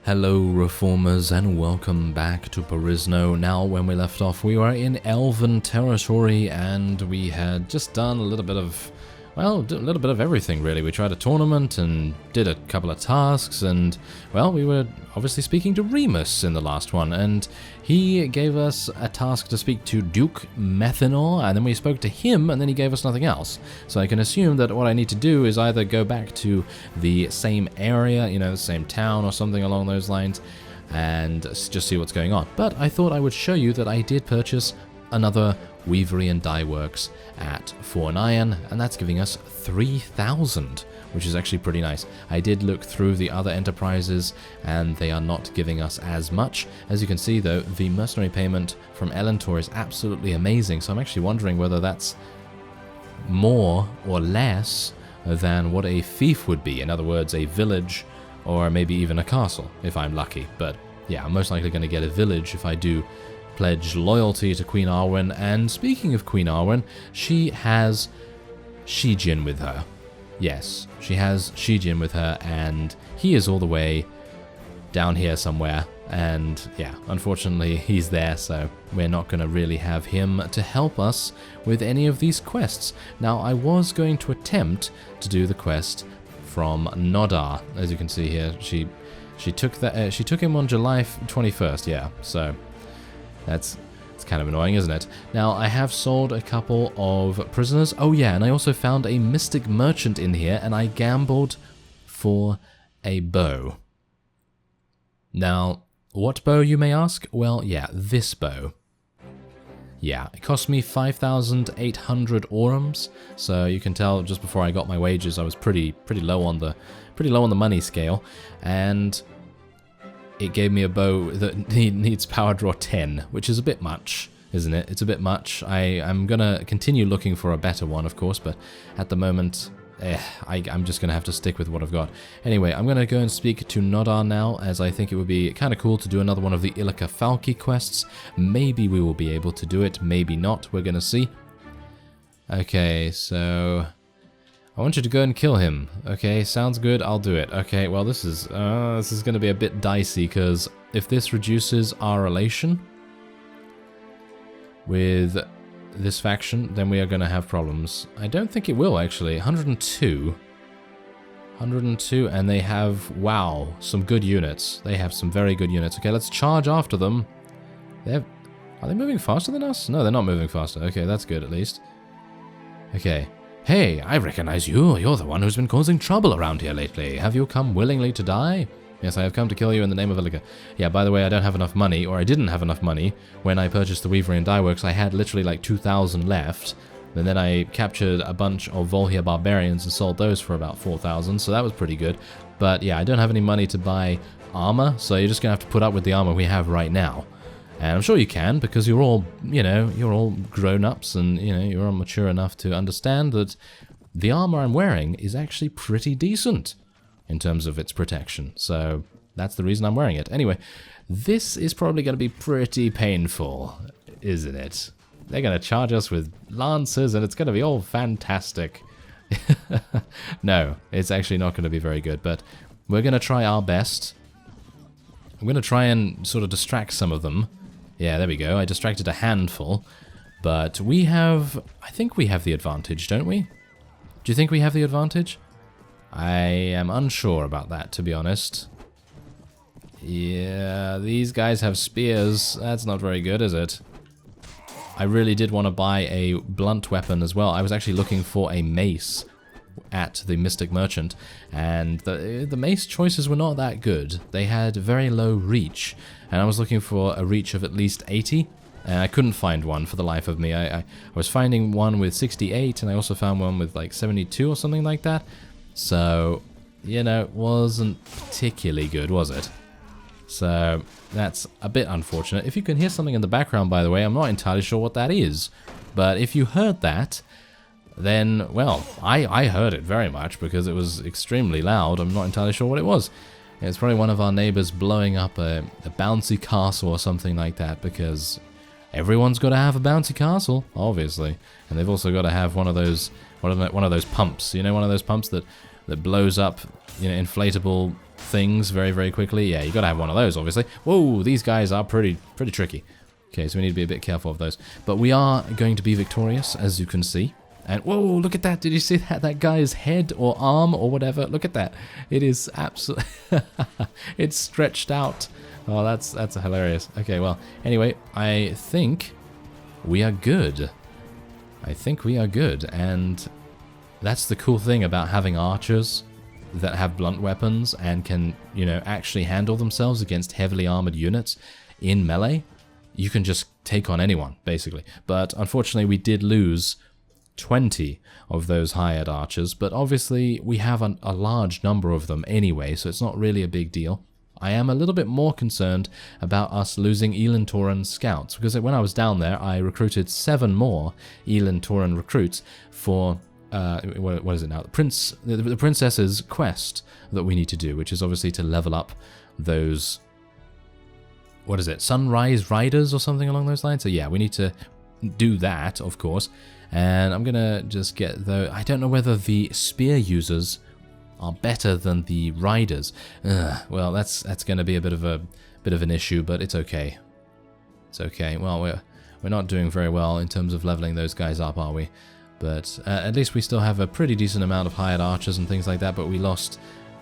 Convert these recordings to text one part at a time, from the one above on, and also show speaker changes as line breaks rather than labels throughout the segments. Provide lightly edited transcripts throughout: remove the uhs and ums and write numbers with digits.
Hello Reformers and welcome back to Perisno. Now when we left off we were in Elven territory and we had just done a little bit of, well, a little bit of everything really. We tried a tournament and did a couple of tasks and, well, we were obviously speaking to Remus in the last one and he gave us a task to speak to Duke Methanol and then we spoke to him and then he gave us nothing else. So I can assume that what I need to do is either go back to the same area, you know, the same town or something along those lines and just see what's going on. But I thought I would show you that I did purchase another Weavery and Dye Works at 4 iron, and that's giving us 3,000, which is actually pretty nice. I did look through the other enterprises, and they are not giving us as much. As you can see, though, the mercenary payment from Elentor is absolutely amazing, so I'm actually wondering whether that's more or less than what a fief would be. In other words, a village, or maybe even a castle, if I'm lucky. But yeah, I'm most likely going to get a village if I do pledge loyalty to Queen Arwen. And speaking of Queen Arwen, she has Shijin with her. Yes, she has Shijin with her, and he is all the way down here somewhere. And yeah, unfortunately he's there, so we're not going to really have him to help us with any of these quests. Now, I was going to attempt to do the quest from Nodar. As you can see here, she took that. She took him on July 21st. Yeah, so it's kind of annoying, isn't it? Now, I have sold a couple of prisoners. Oh yeah, and I also found a mystic merchant in here, and I gambled for a bow. Now, what bow, you may ask? Well, yeah, this bow. Yeah, it cost me 5,800 orums, so you can tell just before I got my wages, I was pretty low on the money scale, and it gave me a bow that needs power draw 10, which is a bit much, isn't it? It's a bit much. I'm gonna continue looking for a better one, of course, but at the moment, I'm just gonna have to stick with what I've got. Anyway, I'm gonna go and speak to Nodar now, as I think it would be kind of cool to do another one of the Illica Falki quests. Maybe we will be able to do it, maybe not. We're gonna see. Okay, so I want you to go and kill him. Okay, sounds good, I'll do it. Okay, well this is going to be a bit dicey, because if this reduces our relation with this faction, then we are going to have problems. I don't think it will, actually. 102. 102, and they have, wow, some good units. They have some very good units. Okay, let's charge after them. Are they moving faster than us? No, they're not moving faster. Okay, that's good at least. Okay. Hey, I recognize you. You're the one who's been causing trouble around here lately. Have you come willingly to die? Yes, I have come to kill you in the name of Illica. Yeah, by the way, I don't have enough money, or I didn't have enough money when I purchased the Weavery and Dye Works. I had literally like 2,000 left, and then I captured a bunch of Volhir barbarians and sold those for about 4,000, so that was pretty good. But yeah, I don't have any money to buy armor, so you're just gonna have to put up with the armor we have right now. And I'm sure you can, because you're all, you're all grown-ups and, you're all mature enough to understand that the armor I'm wearing is actually pretty decent in terms of its protection. So that's the reason I'm wearing it. Anyway, this is probably going to be pretty painful, isn't it? They're going to charge us with lances and it's going to be all fantastic. No, it's actually not going to be very good, but we're going to try our best. I'm going to try and sort of distract some of them. Yeah, there we go. I distracted a handful. But we have... I think we have the advantage, don't we? Do you think we have the advantage? I am unsure about that, to be honest. Yeah, these guys have spears. That's not very good, is it? I really did want to buy a blunt weapon as well. I was actually looking for a mace at the Mystic Merchant, and the mace choices were not that good. They had very low reach, and I was looking for a reach of at least 80, and I couldn't find one for the life of me. I was finding one with 68, and I also found one with like 72 or something like that. So, it wasn't particularly good, was it? So, that's a bit unfortunate. If you can hear something in the background, by the way, I'm not entirely sure what that is, but if you heard that, then, well, I heard it very much because it was extremely loud. I'm not entirely sure what it was. It's probably one of our neighbors blowing up a bouncy castle or something like that, because everyone's got to have a bouncy castle, obviously. And they've also got to have one of those pumps, one of those pumps that blows up, inflatable things very, very quickly. Yeah, you gotta have one of those, obviously. Whoa, these guys are pretty tricky. Okay, so we need to be a bit careful of those. But we are going to be victorious, as you can see. And whoa, look at that. Did you see that? That guy's head or arm or whatever. Look at that. It is absolutely... it's stretched out. Oh, that's hilarious. Okay, well, anyway, I think we are good. I think we are good. And that's the cool thing about having archers that have blunt weapons and can, you know, actually handle themselves against heavily armored units in melee. You can just take on anyone, basically. But unfortunately, we did lose 20 of those hired archers, but obviously we have a large number of them anyway, so it's not really a big deal. I am a little bit more concerned about us losing Elantoran scouts, because when I was down there, I recruited 7 more Elantoran recruits for, what is it now? The Princess's quest that we need to do, which is obviously to level up those... What is it? Sunrise Riders or something along those lines? So yeah, we need to do that, of course. And I'm going to just get the... I don't know whether the spear users are better than the riders. Well, that's going to be a bit of an issue, but it's okay. It's okay. Well, we're not doing very well in terms of leveling those guys up, are we? But at least we still have a pretty decent amount of hired archers and things like that, but we lost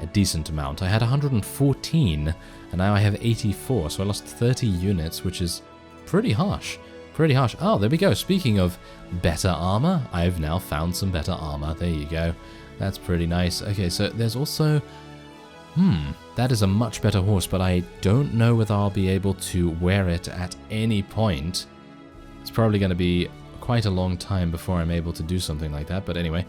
a decent amount. I had 114, and now I have 84, so I lost 30 units, which is pretty harsh. Pretty harsh. Oh, there we go. Speaking of better armor, I've now found some better armor. There you go. That's pretty nice. Okay, so there's also... that is a much better horse, but I don't know whether I'll be able to wear it at any point. It's probably going to be quite a long time before I'm able to do something like that, but anyway...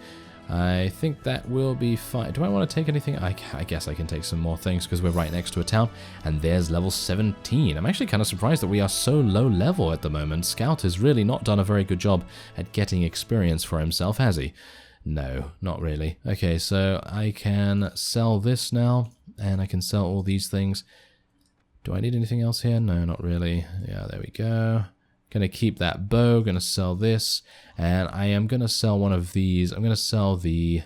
I think that will be fine. Do I want to take anything? I guess I can take some more things because we're right next to a town. And there's level 17. I'm actually kind of surprised that we are so low level at the moment. Scout has really not done a very good job at getting experience for himself, has he? No, not really. Okay, so I can sell this now. And I can sell all these things. Do I need anything else here? No, not really. Yeah, there we go. Gonna keep that bow, gonna sell this, and I am gonna sell one of these. I'm gonna sell the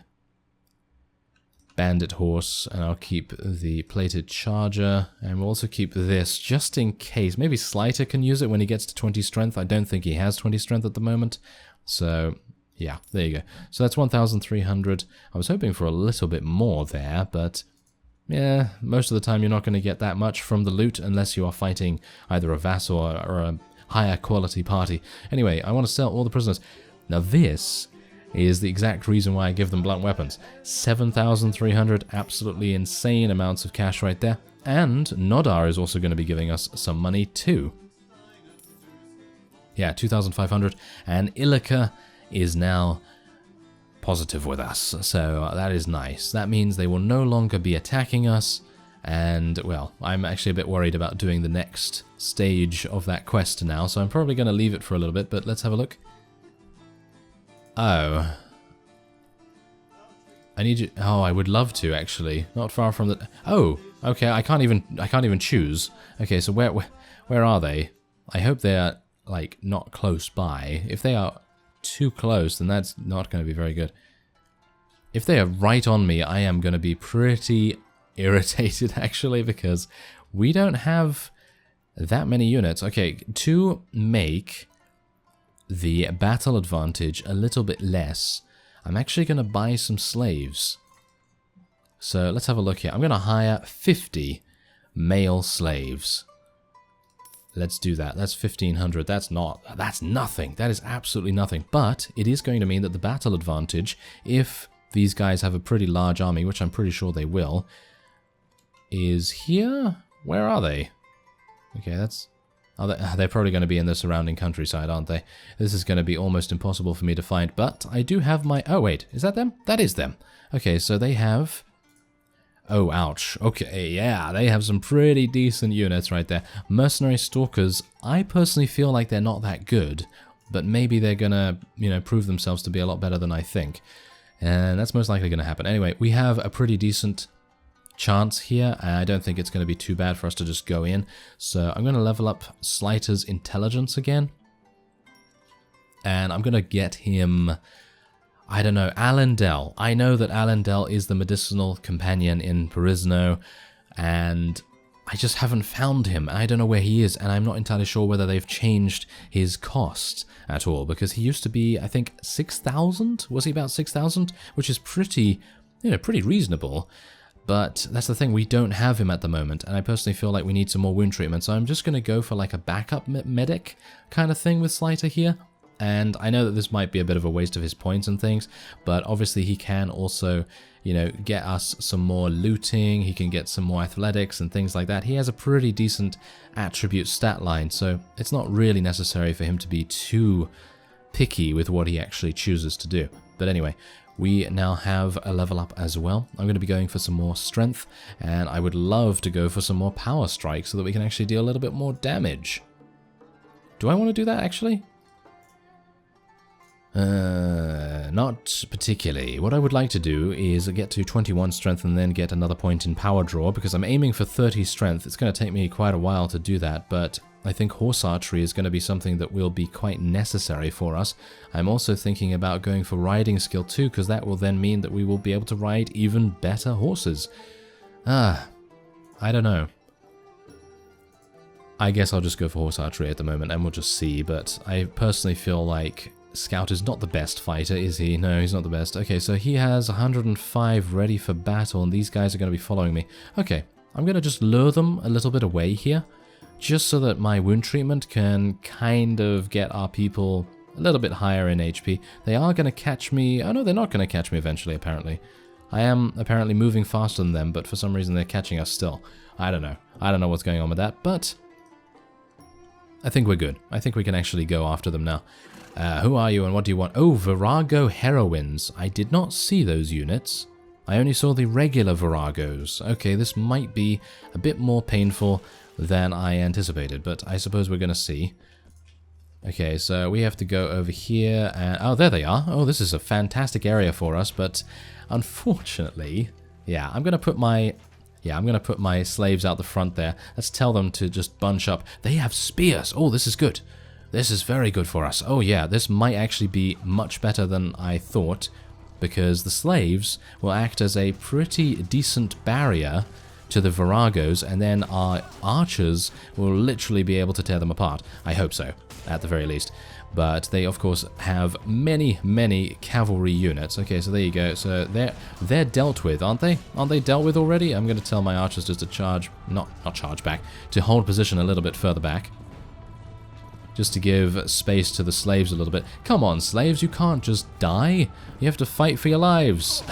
bandit horse, and I'll keep the plated charger, and we'll also keep this just in case. Maybe Slighter can use it when he gets to 20 strength. I don't think he has 20 strength at the moment, so yeah, there you go. So that's 1,300. I was hoping for a little bit more there, but yeah, most of the time you're not going to get that much from the loot unless you are fighting either a vassal or a higher quality party. Anyway, I want to sell all the prisoners. Now this is the exact reason why I give them blunt weapons. 7,300, absolutely insane amounts of cash right there. And Nodar is also going to be giving us some money too. Yeah, 2,500. And Illica is now positive with us, so that is nice. That means they will no longer be attacking us. And, well, I'm actually a bit worried about doing the next stage of that quest now, so I'm probably going to leave it for a little bit, but let's have a look. Oh. I need you... Oh, I would love to, actually. Not far from the... Oh, okay, I can't even choose. Okay, so where are they? I hope they're, like, not close by. If they are too close, then that's not going to be very good. If they are right on me, I am going to be pretty irritated actually, because we don't have that many units. Okay, to make the battle advantage a little bit less, I'm actually going to buy some slaves. So let's have a look here. I'm going to hire 50 male slaves. Let's do that. That's 1,500. That's nothing. That is absolutely nothing. But it is going to mean that the battle advantage, if these guys have a pretty large army, which I'm pretty sure they will, is here? Where are they? Okay, that's... they're probably going to be in the surrounding countryside, aren't they? This is going to be almost impossible for me to find, but I do have my... Oh, wait, is that them? That is them. Okay, so they have... Oh, ouch. Okay, yeah, they have some pretty decent units right there. Mercenary Stalkers, I personally feel like they're not that good, but maybe they're going to, you know, prove themselves to be a lot better than I think. And that's most likely going to happen. Anyway, we have a pretty decent chance here. I don't think it's going to be too bad for us to just go in. So I'm going to level up Slighter's intelligence again. And I'm going to get him, I don't know, Allendale. I know that Allendale is the medicinal companion in Perisno. and I just haven't found him. I don't know where he is, and I'm not entirely sure whether they've changed his cost at all, because he used to be, I think, 6,000? Was he about 6,000? Which is pretty, pretty reasonable. But that's the thing, we don't have him at the moment, and I personally feel like we need some more wound treatment, so I'm just going to go for like a backup medic kind of thing with Slighter here. And I know that this might be a bit of a waste of his points and things, but obviously he can also, get us some more looting, he can get some more athletics and things like that. He has a pretty decent attribute stat line, so it's not really necessary for him to be too picky with what he actually chooses to do. But anyway, we now have a level up as well. I'm going to be going for some more strength, and I would love to go for some more power strikes so that we can actually deal a little bit more damage. Do I want to do that actually? Not particularly. What I would like to do is get to 21 strength and then get another point in power draw, because I'm aiming for 30 strength. It's going to take me quite a while to do that, but I think horse archery is going to be something that will be quite necessary for us. I'm also thinking about going for riding skill too, because that will then mean that we will be able to ride even better horses. I don't know. I guess I'll just go for horse archery at the moment and we'll just see, but I personally feel like Scout is not the best fighter, is he? No, he's not the best. Okay, so he has 105 ready for battle, and these guys are going to be following me. Okay, I'm going to just lure them a little bit away here, just so that my wound treatment can kind of get our people a little bit higher in HP. They are going to catch me. Oh no, they're not going to catch me eventually, apparently. I am apparently moving faster than them, but for some reason they're catching us still. I don't know. I don't know what's going on with that, but I think we're good. I think we can actually go after them now. Who are you and what do you want? Oh, Virago Heroines. I did not see those units. I only saw the regular Viragos. Okay, this might be a bit more painful than I anticipated, but I suppose we're going to see. Okay, so we have to go over here and... Oh, there they are. Oh, this is a fantastic area for us, but unfortunately... Yeah, I'm going to put my slaves out the front there. Let's tell them to just bunch up. They have spears. Oh, this is good. This is very good for us. Oh yeah, this might actually be much better than I thought, because the slaves will act as a pretty decent barrier to the Viragos, and then our archers will literally be able to tear them apart. I hope so, at the very least. But they, of course, have many, many cavalry units. Okay, so there you go. So they're dealt with, aren't they? Aren't they dealt with already? I'm going to tell my archers just to charge, not charge back, to hold position a little bit further back. Just to give space to the slaves a little bit. Come on, slaves, you can't just die. You have to fight for your lives.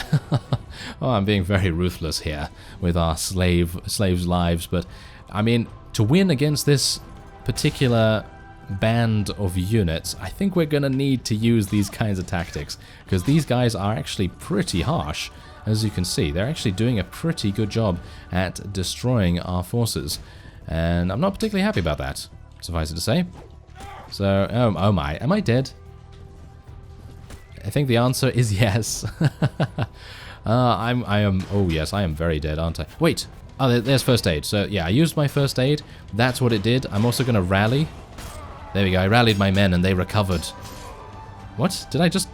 Oh, I'm being very ruthless here with our slaves' lives, but I mean, to win against this particular band of units, I think we're going to need to use these kinds of tactics, because these guys are actually pretty harsh. As you can see, they're actually doing a pretty good job at destroying our forces, and I'm not particularly happy about that, suffice it to say. So, oh my, am I dead? I think the answer is yes. Oh yes, I am very dead, aren't I? Wait, oh, there's first aid. So yeah, I used my first aid. That's what it did. I'm also going to rally. There we go, I rallied my men and they recovered. What? Did I just...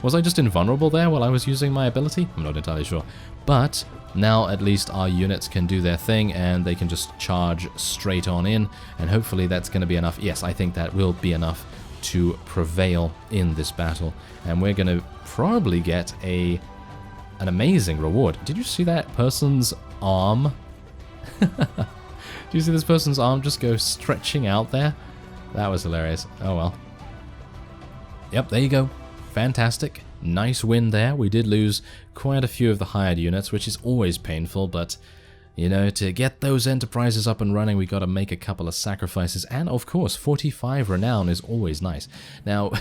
Was I just invulnerable there while I was using my ability? I'm not entirely sure. But now at least our units can do their thing and they can just charge straight on in, and hopefully that's going to be enough. Yes, I think that will be enough to prevail in this battle, and we're going to probably get an amazing reward. Did you see that person's arm? Do you see this person's arm just go stretching out there? That was hilarious. Oh well. Yep, there you go. Fantastic. Nice win there. We did lose quite a few of the hired units, which is always painful, but, you know, to get those enterprises up and running, we got to make a couple of sacrifices, and of course, 45 renown is always nice. Now,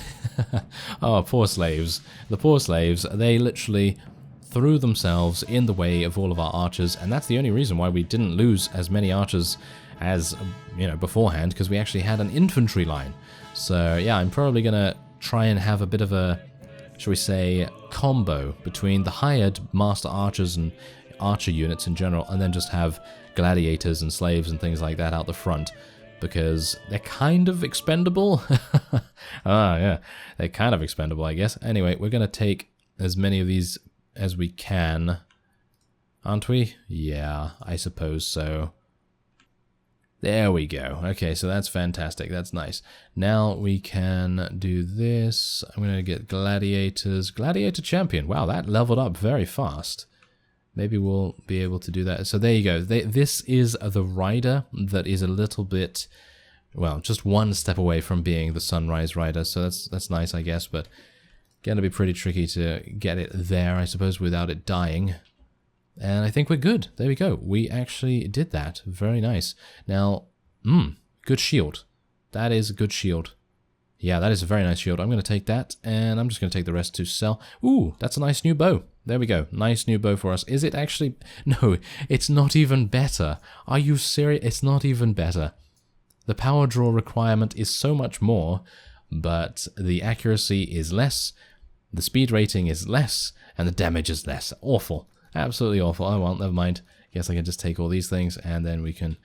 oh, poor slaves. The poor slaves, they literally threw themselves in the way of all of our archers, and that's the only reason why we didn't lose as many archers as, you know, beforehand, because we actually had an infantry line. So, yeah, I'm probably going to try and have a bit of a, shall we say, combo between the hired master archers and archer units in general, and then just have gladiators and slaves and things like that out the front, because they're kind of expendable. Yeah, they're kind of expendable, I guess. Anyway, we're going to take as many of these as we can. aren't we? Yeah, I suppose so. There we go. Okay, so that's fantastic. That's nice. Now we can do this. I'm going to get gladiators. Gladiator champion. Wow, that leveled up very fast. Maybe we'll be able to do that. So there you go. This is the rider that is a little bit, well, just one step away from being the sunrise rider. So that's nice, I guess, but going to be pretty tricky to get it there, I suppose, without it dying. And I think we're good. There we go. We actually did that. Very nice. Now, good shield. That is a good shield. Yeah, that is a very nice shield. I'm going to take that, and I'm just going to take the rest to sell. Ooh, that's a nice new bow. There we go. Nice new bow for us. Is it actually... No, it's not even better. Are you serious? It's not even better. The power draw requirement is so much more, but the accuracy is less, the speed rating is less, and the damage is less. Awful. Absolutely awful. Oh well, never mind. Guess I can just take all these things and then we can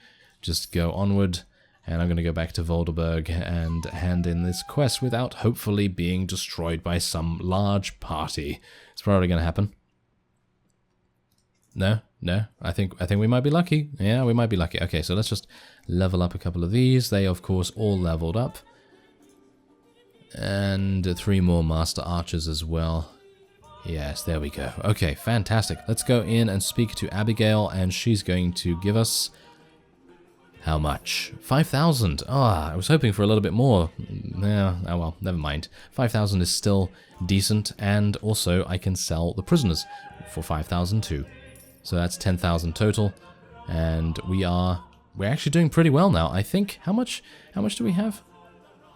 just go onward. And I'm going to go back to Volderberg and hand in this quest without hopefully being destroyed by some large party. It's probably going to happen. No, I think we might be lucky. Yeah, we might be lucky. Okay, so let's just level up a couple of these. They, of course, all leveled up. And 3 more Master Archers as well. Yes, there we go. Okay, fantastic. Let's go in and speak to Abigail, and she's going to give us... How much? 5,000. Ah, I was hoping for a little bit more. Yeah, oh well, never mind. 5,000 is still decent, and also I can sell the prisoners for 5,000 too. So that's 10,000 total, and we're actually doing pretty well now. I think, how much do we have?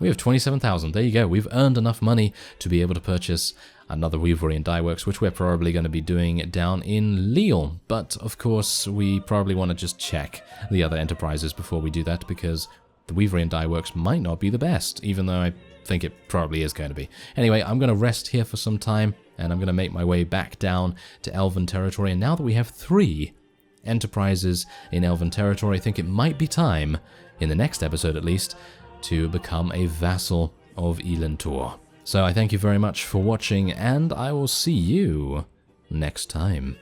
We have 27,000. There you go. We've earned enough money to be able to purchase another weavery and dye works, which we're probably going to be doing down in Lille. But, of course, we probably want to just check the other enterprises before we do that, because the weavery and dye works might not be the best, even though I think it probably is going to be. Anyway, I'm going to rest here for some time, and I'm going to make my way back down to Elven territory. And now that we have 3 enterprises in Elven territory, I think it might be time, in the next episode at least, to become a vassal of Elentor. So I thank you very much for watching, and I will see you next time.